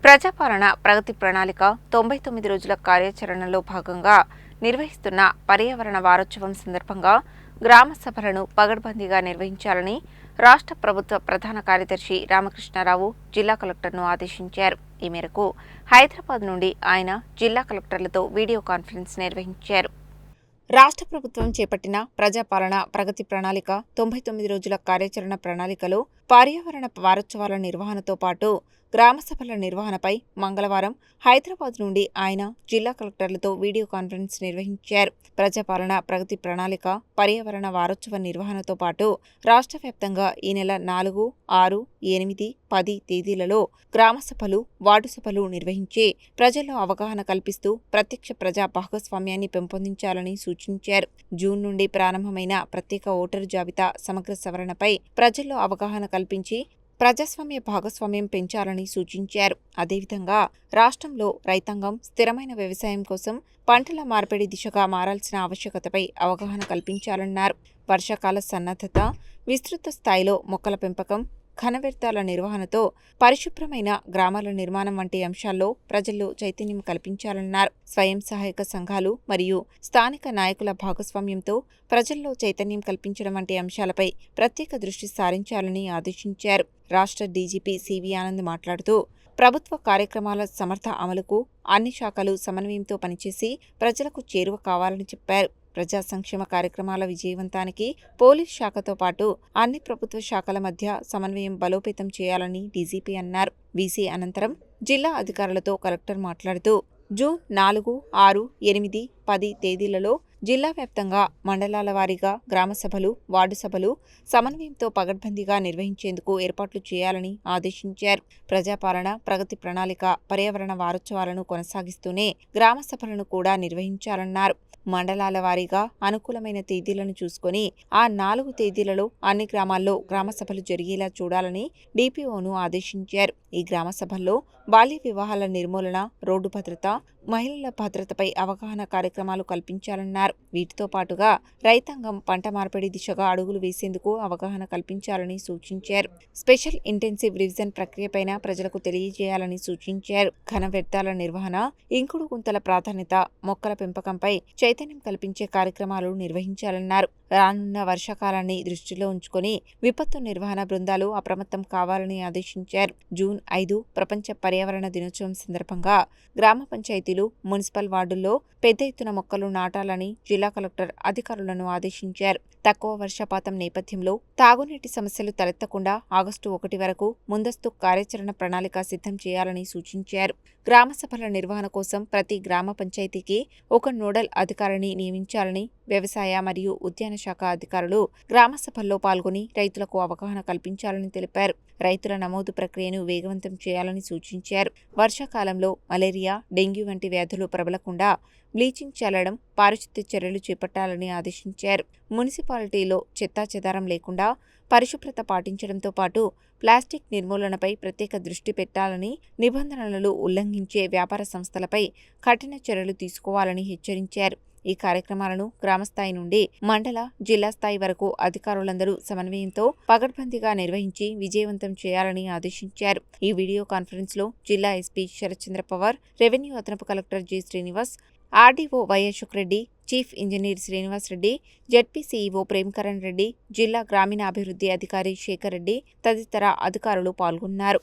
ప్రజాపాలన ప్రగతి ప్రణాళిక 99 రోజుల కార్యాచరణలో భాగంగా నిర్వహిస్తున్న పర్యావరణ వారోత్సవం సందర్భంగా గ్రామ సభలను పగడ్బందీగా నిర్వహించాలని రాష్ట్ర ప్రభుత్వ ప్రధాన కార్యదర్శి రామకృష్ణారావు జిల్లా కలెక్టర్ను ఆదేశించారు. ఈ మేరకు హైదరాబాద్ నుండి ఆయన జిల్లా కలెక్టర్లతో వీడియో కాన్ఫరెన్స్ నిర్వహించారు. రాష్ట్ర ప్రభుత్వం చేపట్టిన ప్రజాపాలన ప్రగతి ప్రణాళిక 99 రోజుల కార్యాచరణ ప్రణాళికలో పర్యావరణ వారోత్సవాల నిర్వహణతో పాటు గ్రామ సభల నిర్వహణపై మంగళవారం హైదరాబాద్ నుండి ఆయన జిల్లా కలెక్టర్లతో వీడియో కాన్ఫరెన్స్ నిర్వహించారు. ప్రజాపాలన ప్రగతి ప్రణాళిక పర్యావరణ వారోత్సవ నిర్వహణతో పాటు రాష్ట్ర వ్యాప్తంగా ఈ నెల 4, 6, 8, 10 తేదీలలో గ్రామ సభలు, వార్డు సభలు నిర్వహించి ప్రజల్లో అవగాహన కల్పిస్తూ ప్రత్యక్ష ప్రజా భాగస్వామ్యాన్ని పెంపొందించాలని సూచించారు. జూన్ నుండి ప్రారంభమైన ప్రత్యేక ఓటరు జాబితా సమగ్ర సవరణపై ప్రజల్లో అవగాహన కల్పించి ప్రజాస్వామ్య భాగస్వామ్యం పెంచాలని సూచించారు. అదేవిధంగా రాష్ట్రంలో రైతాంగం స్థిరమైన వ్యవసాయం కోసం పంటల మార్పిడి దిశగా మారాల్సిన ఆవశ్యకతపై అవగాహన కల్పించాలన్నారు. వర్షాకాల సన్నద్ధత, విస్తృత స్థాయిలో మొక్కల పెంపకం, ఘన వ్యర్థాల నిర్వహణతో పరిశుభ్రమైన గ్రామాల నిర్మాణం వంటి అంశాల్లో ప్రజల్లో చైతన్యం కల్పించాలన్నారు. స్వయం సహాయక సంఘాలు మరియు స్థానిక నాయకుల భాగస్వామ్యంతో ప్రజల్లో చైతన్యం కల్పించడం వంటి అంశాలపై ప్రత్యేక దృష్టి సారించాలని ఆదేశించారు. రాష్ట్ర డీజీపీ సివి ఆనంద్ మాట్లాడుతూ ప్రభుత్వ కార్యక్రమాల సమర్థ అమలుకు అన్ని శాఖలు సమన్వయంతో పనిచేసి ప్రజలకు చేరువ కావాలని చెప్పారు. ప్రజా సంక్షేమ కార్యక్రమాల విజయవంతానికి పోలీస్ శాఖతో పాటు అన్ని ప్రభుత్వ శాఖల మధ్య సమన్వయం బలోపేతం చేయాలని డీజీపీ అన్నారు. వీసీ అనంతరం జిల్లా అధికారులతో కలెక్టర్ మాట్లాడుతూ జూన్ 4, 6, 8, 10 తేదీలలో జిల్లా వ్యాప్తంగా మండలాల వారీగా గ్రామ సభలు, వార్డు సభలు సమన్వయంతో పగడ్బందీగా నిర్వహించేందుకు ఏర్పాట్లు చేయాలని ఆదేశించారు. ప్రజాపాలన ప్రగతి ప్రణాళిక పర్యావరణ వారోత్సవాలను కొనసాగిస్తూనే గ్రామ సభలను కూడా నిర్వహించాలన్నారు. మండలాల వారీగా అనుకూలమైన తేదీలను చూసుకొని ఆ 4 తేదీలలో అన్ని గ్రామాల్లో గ్రామ సభలు జరిగేలా చూడాలని డిపిఓను ఆదేశించారు. ఈ గ్రామ సభల్లో బాల్య వివాహాల నిర్మూలన, రోడ్డు భద్రత, మహిళల భద్రతపై అవగాహన కార్యక్రమాలు కల్పించాలన్నారు. వీటితో పాటుగా రైతాంగం పంట మార్పిడి దిశగా అడుగులు వేసేందుకు అవగాహన కల్పించాలని సూచించారు. స్పెషల్ ఇంటెన్సివ్ రివిజన్ ప్రక్రియపైన ప్రజలకు తెలియజేయాలని సూచించారు. ఘన వ్యర్థాల నిర్వహణ, ఇంకుడు గుంతల ప్రాధాన్యత, మొక్కల పెంపకంపై చైతన్యం కల్పించే కార్యక్రమాలు నిర్వహించాలన్నారు. రానున్న వర్షాకాలాన్ని దృష్టిలో ఉంచుకొని విపత్తు నిర్వహణ బృందాలు అప్రమత్తం కావాలని ఆదేశించారు. జూన్ 5 ప్రపంచ పర్యావరణ దినోత్సవం సందర్భంగా గ్రామ పంచాయతీలు, మున్సిపల్ వార్డుల్లో పెద్ద ఎత్తున మొక్కలు నాటాలని జిల్లా కలెక్టర్ అధికారులను ఆదేశించారు. తక్కువ వర్షపాతం నేపథ్యంలో తాగునీటి సమస్యలు తలెత్తకుండా ఆగస్టు 1 వరకు ముందస్తు కార్యాచరణ ప్రణాళిక సిద్ధం చేయాలని సూచించారు. గ్రామ సభల నిర్వహణ కోసం ప్రతి గ్రామ పంచాయతీకి ఒక నోడల్ అధికారిని నియమించాలని, వ్యవసాయ మరియు ఉద్యాన శాఖ అధికారులు గ్రామ సభల్లో పాల్గొని రైతులకు అవగాహన కల్పించాలని తెలిపారు. రైతుల నమోదు ప్రక్రియను వేగవంతం చేయాలని సూచించారు. వర్షాకాలంలో మలేరియా, డెంగ్యూ వంటి వ్యాధులు ప్రబలకుండా బ్లీచింగ్ చల్లడం, పారిశుద్ధ్య చర్యలు చేపట్టాలని ఆదేశించారు. మున్సిపాలిటీలో చెత్తాచెదారం లేకుండా పరిశుభ్రత పాటించడంతో పాటు ప్లాస్టిక్ నిర్మూలనపై ప్రత్యేక దృష్టి పెట్టాలని, నిబంధనలను ఉల్లంఘించే వ్యాపార సంస్థలపై కఠిన చర్యలు తీసుకోవాలని హెచ్చరించారు. ఈ కార్యక్రమాలను గ్రామస్థాయి నుండి మండల, జిల్లా స్థాయి వరకు అధికారులందరూ సమన్వయంతో పగడ్బందీగా నిర్వహించి విజయవంతం చేయాలని ఆదేశించారు. ఈ వీడియో కాన్ఫరెన్స్ లో జిల్లా ఎస్పీ శరత్చంద్ర పవార్, రెవెన్యూ అదనపు collector G Srinivas, RDO Y Ashok Reddy, chief engineer Srinivas Reddy, ZP CEO Premakaran Reddy, జిల్లా గ్రామీణాభివృద్ధి అధికారి శేఖర్ రెడ్డి తదితర అధికారులు పాల్గొన్నారు.